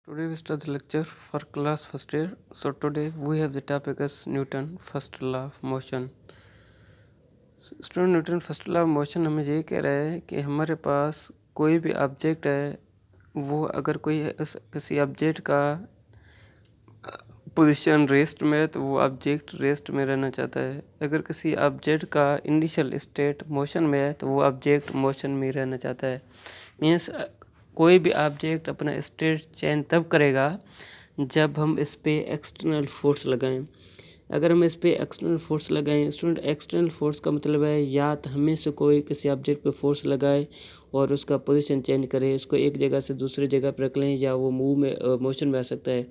Today we start the lecture for class first year. So today we have the topic as Newton first law of motion. Student Newton first law of motion हमें ये कह रहा है कि हमारे पास कोई भी ऑब्जेक्ट है, वो अगर कोई किसी ऑब्जेक्ट का पोजीशन रेस्ट में है तो वो ऑब्जेक्ट रेस्ट में रहना चाहता है। अगर किसी ऑब्जेक्ट का इनिशियल स्टेट मोशन में है तो वो ऑब्जेक्ट मोशन में रहना चाहता है। मीन्स कोई भी ऑब्जेक्ट अपना स्टेट चेंज तब करेगा जब हम इस पे एक्सटर्नल फोर्स लगाएं। अगर हम इस पे एक्सटर्नल फोर्स लगाएं, स्टूडेंट एक्सटर्नल फोर्स का मतलब है या तो हमें से कोई किसी ऑब्जेक्ट पे फोर्स लगाए और उसका पोजीशन चेंज करे, उसको एक जगह से दूसरी जगह पर रख लें, या वो मूव में मोशन में आ सकता है।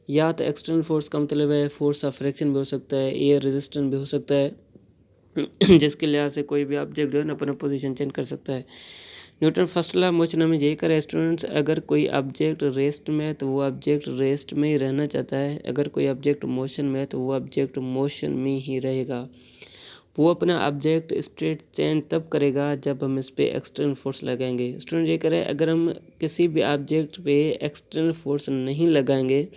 या तो एक्सटर्नल फोर्स का मतलब है फोर्स ऑफ फ्रिक्शन भी हो सकता है, एयर रेजिस्टेंस भी हो सकता है जिसके लिहाज से कोई भी ऑब्जेक्ट जो है ना अपना पोजीशन चेंज कर सकता है। न्यूटन फर्स्ट लॉ मोशन हमें यही करा स्टूडेंट्स, अगर कोई ऑब्जेक्ट रेस्ट में है तो वो ऑब्जेक्ट रेस्ट में ही रहना चाहता है। अगर कोई ऑब्जेक्ट मोशन में है तो वो ऑब्जेक्ट मोशन में ही रहेगा। वो अपना ऑब्जेक्ट स्टेट चेंज तब करेगा जब हम इस पे एक्सटर्नल फोर्स लगाएंगे। स्टूडेंट ये करें, अगर हम किसी भी ऑब्जेक्ट पे एक्सटर्नल फोर्स नहीं लगाएंगे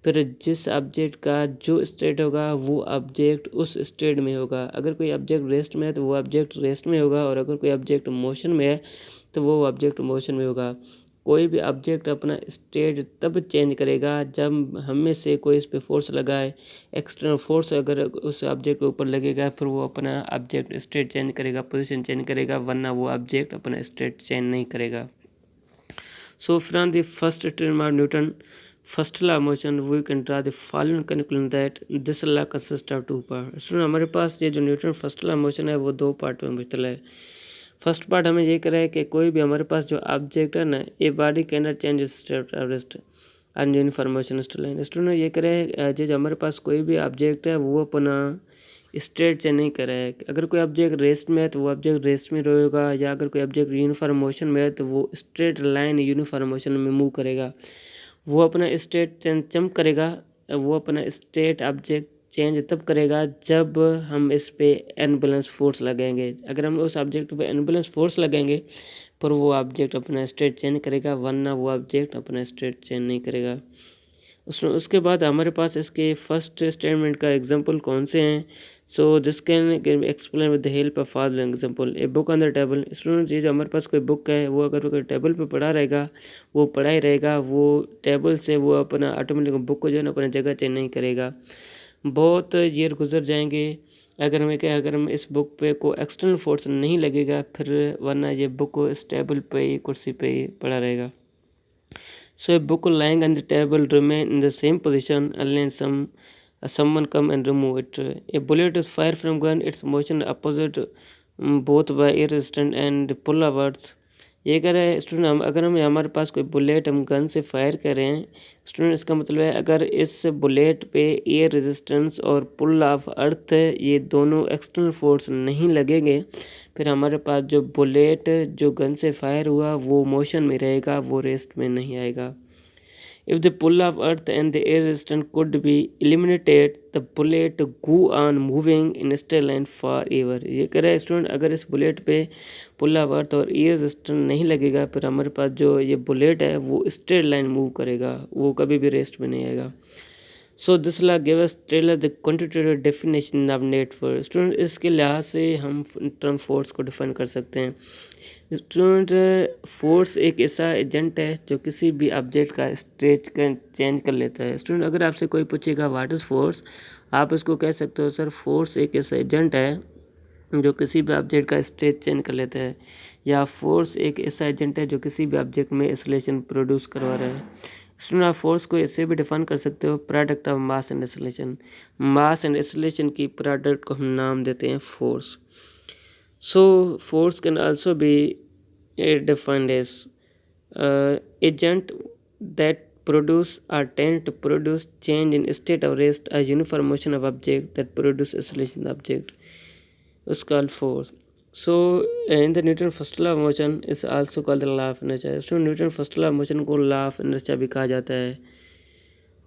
फिर जिस ऑब्जेक्ट का जो स्टेट होगा वो ऑब्जेक्ट उस स्टेट में होगा। अगर कोई ऑब्जेक्ट रेस्ट में है तो वो ऑब्जेक्ट रेस्ट में होगा, और अगर कोई ऑब्जेक्ट मोशन में है तो वो ऑब्जेक्ट मोशन में होगा। कोई भी ऑब्जेक्ट अपना स्टेट तब चेंज करेगा जब हम में से कोई इस पे फोर्स लगाए। एक्सटर्नल फोर्स अगर उस ऑब्जेक्ट के ऊपर लगेगा फिर वो अपना ऑब्जेक्ट स्टेट चेंज करेगा, पोजीशन चेंज करेगा, वरना वो ऑब्जेक्ट अपना स्टेट चेंज नहीं करेगा। So from the first theorem of Newton first law of motion we can draw the following conclusion that this law consists of two parts। तो हमारे पास ये जो न्यूटन फर्स्ट लॉ मोशन है वो दो पार्ट में मुश्तल है। फर्स्ट पार्ट हमें ये कह रहा है कि कोई भी हमारे पास जो ऑब्जेक्ट है ना, a body can not change state of rest and uniform motion line. Student ये कह रहे हैं जो हमारे पास कोई भी ऑब्जेक्ट है वो अपना स्टेट चेंज नहीं कर रहा है। अगर कोई ऑब्जेक्ट रेस्ट में है तो वो ऑब्जेक्ट रेस्ट में रहेगा, या अगर कोई ऑब्जेक्ट यूनिफॉर्म मोशन में है तो वो स्ट्रेट लाइन यूनिफॉर्म मोशन में मूव करेगा। वो अपना स्टेट चेंज जब करेगा, वो अपना स्टेट ऑब्जेक्ट चेंज तब करेगा जब हम इस पे अनबैलेंस फोर्स लगाएंगे। अगर हम उस ऑब्जेक्ट पे अनबैलेंस फोर्स लगाएंगे पर वो ऑब्जेक्ट अपना स्टेट चेंज करेगा, वरना वो ऑब्जेक्ट अपना स्टेट चेंज नहीं करेगा। उसके बाद हमारे पास इसके फर्स्ट स्टेटमेंट का एग्जांपल कौन से हैं। So this can explain with the help of following example. A book on the table. Student ये जो हमारे पास कोई बुक है वो अगर कोई टेबल पे पड़ा रहेगा वो पड़ा ही रहेगा, वो टेबल से वो अपना ऑटोमेटिक बुक को जो है ना अपनी जगह चेंज नहीं करेगा। बहुत ईयर गुजर जाएंगे अगर हम इस बुक पे को एक्सटर्नल फोर्स नहीं लगेगा फिर, वरना ये बुक इस टेबल पे ही कुर्सी पे ही पड़ा रहेगा। So a book lying on the table remain in the same position unless someone come and remove it. A bullet is fired from gun, its motion opposite both by air resistance and pull outwards। ये कह रहे हैं student, हम अगर हमारे पास कोई bullet हम gun से फायर कर रहे हैं स्टूडेंट, इसका मतलब है अगर इस बुलेट पे एयर रेजिस्टेंस और पुल ऑफ अर्थ ये दोनों एक्सटर्नल फोर्स नहीं लगेंगे फिर हमारे पास जो बुलेट जो गन से फायर हुआ वो मोशन में रहेगा, वो रेस्ट में नहीं आएगा। If the pull of earth and the air resistance could be eliminated, the bullet go on moving in straight line forever। ये कह रहा है स्टूडेंट, अगर इस बुलेट पे पुल ऑफ अर्थ और एयर रेजिस्टेंस नहीं लगेगा फिर हमारे पास जो ये बुलेट है वो स्ट्रेट लाइन मूव करेगा, वो कभी भी रेस्ट में नहीं आएगा। So this law give us tell us the quantitative definition of net force. Student इसके लिहाज से हम टर्म फोर्स को डिफाइन कर सकते हैं। स्टूडेंट फोर्स एक ऐसा एजेंट है जो किसी भी ऑब्जेक्ट का स्टेट का चेंज कर लेता है। स्टूडेंट अगर आपसे कोई पूछेगा व्हाट इज़ फोर्स, आप इसको कह सकते हो सर फोर्स एक ऐसा एजेंट है जो किसी भी ऑब्जेक्ट का स्टेट चेंज कर लेता है, या फोर्स एक ऐसा एजेंट है जो किसी भी ऑब्जेक्ट में एक्सेलरेशन प्रोड्यूस करवा रहा है। स्टूडेंट आप फोर्स को ऐसे भी डिफाइन कर सकते हो product of mass and acceleration. Mass and acceleration की प्रोडक्ट को हम नाम देते हैं force. So force can also be defined as agent that produce or tend to produce change in state of rest or uniform motion of object that produce acceleration object is called force। So in the Newton first law of motion is also called the law of inertia। So Newton first law of motion को law of inertia भी कहा जाता है।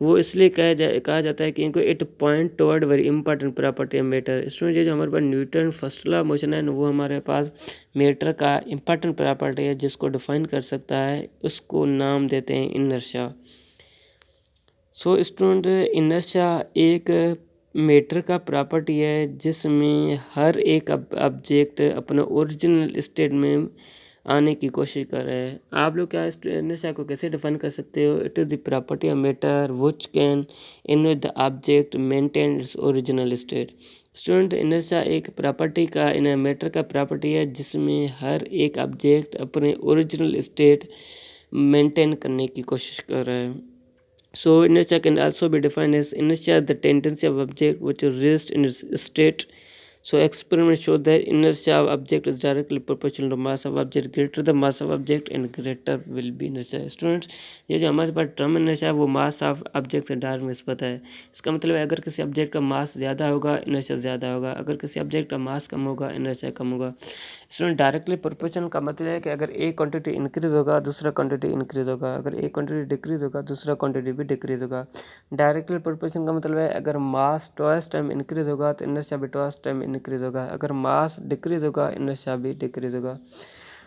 वो इसलिए कहा जाता है क्योंकि it point toward very important property of matter. Student ये जो हमारे पास न्यूटन फर्स्ट लॉ मोशन है वो हमारे पास मैटर का इंपॉर्टेंट प्रॉपर्टी है जिसको डिफाइन कर सकता है, उसको नाम देते हैं इनर्शिया। सो स्टूडेंट इनर्शिया एक मैटर का प्रॉपर्टी है जिसमें हर एक ऑब्जेक्ट अपने ओरिजिनल स्टेट में आने की कोशिश कर रहे हैं। आप लोग क्या इनर्शिया को कैसे डिफाइन कर सकते हो? It is the property of matter which can in the object maintain its original state. Student inertia एक प्रॉपर्टी का इन मैटर का प्रॉपर्टी है जिसमें हर एक ऑब्जेक्ट अपने ओरिजिनल स्टेट मेंटेन करने की कोशिश कर रहा है। So inertia can also be defined as inertia, the tendency of object which is rest in its state. So experiments show that inertia of object is directly proportional to mass of object. Greater the mass of object and greater will be inertia. Students, ये जो हमारे पास term inertia है वो mass of object से direct निस्बत है। इसका मतलब है अगर किसी ऑब्जेक्ट का मास ज़्यादा होगा इनर्शिया ज़्यादा होगा, अगर किसी ऑब्जेक्ट का मास कम होगा इनर्शिया कम होगा। स्टूडेंट डायरेक्टली प्रोपोर्शनल का मतलब है कि अगर एक क्वांटिटी इंक्रीज होगा दूसरा क्वांटिटी इंक्रीज होगा, अगर एक क्वांटिटी डिक्रीज होगा दूसरा क्वांटिटी भी डिक्रीज होगा। डायरेक्टली प्रोपोर्शनल का मतलब है अगर मास ट्वाइस टाइम इंक्रीज होगा तो इनर्शिया भी ट्वाइस टाइम इंक्रीज होगा, अगर मास डिक्रीज होगा इनर्शिया भी डिक्रीज होगा।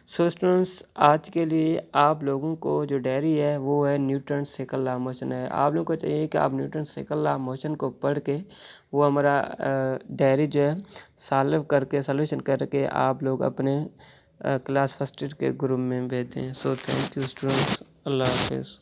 सो स्टूडेंट्स आज के लिए आप लोगों को जो डायरी है वो है न्यूटन सेकंड लॉ मोशन है। आप लोगों को चाहिए कि आप न्यूटन सेकंड लॉ मोशन को पढ़ के वो हमारा डायरी जो है सॉल्व करके सॉल्यूशन करके आप लोग अपने क्लास फर्स्ट ईयर के ग्रुप में भेज दें। सो थैंक यू स्टूडेंट्स, अल्लाह हाफिज़।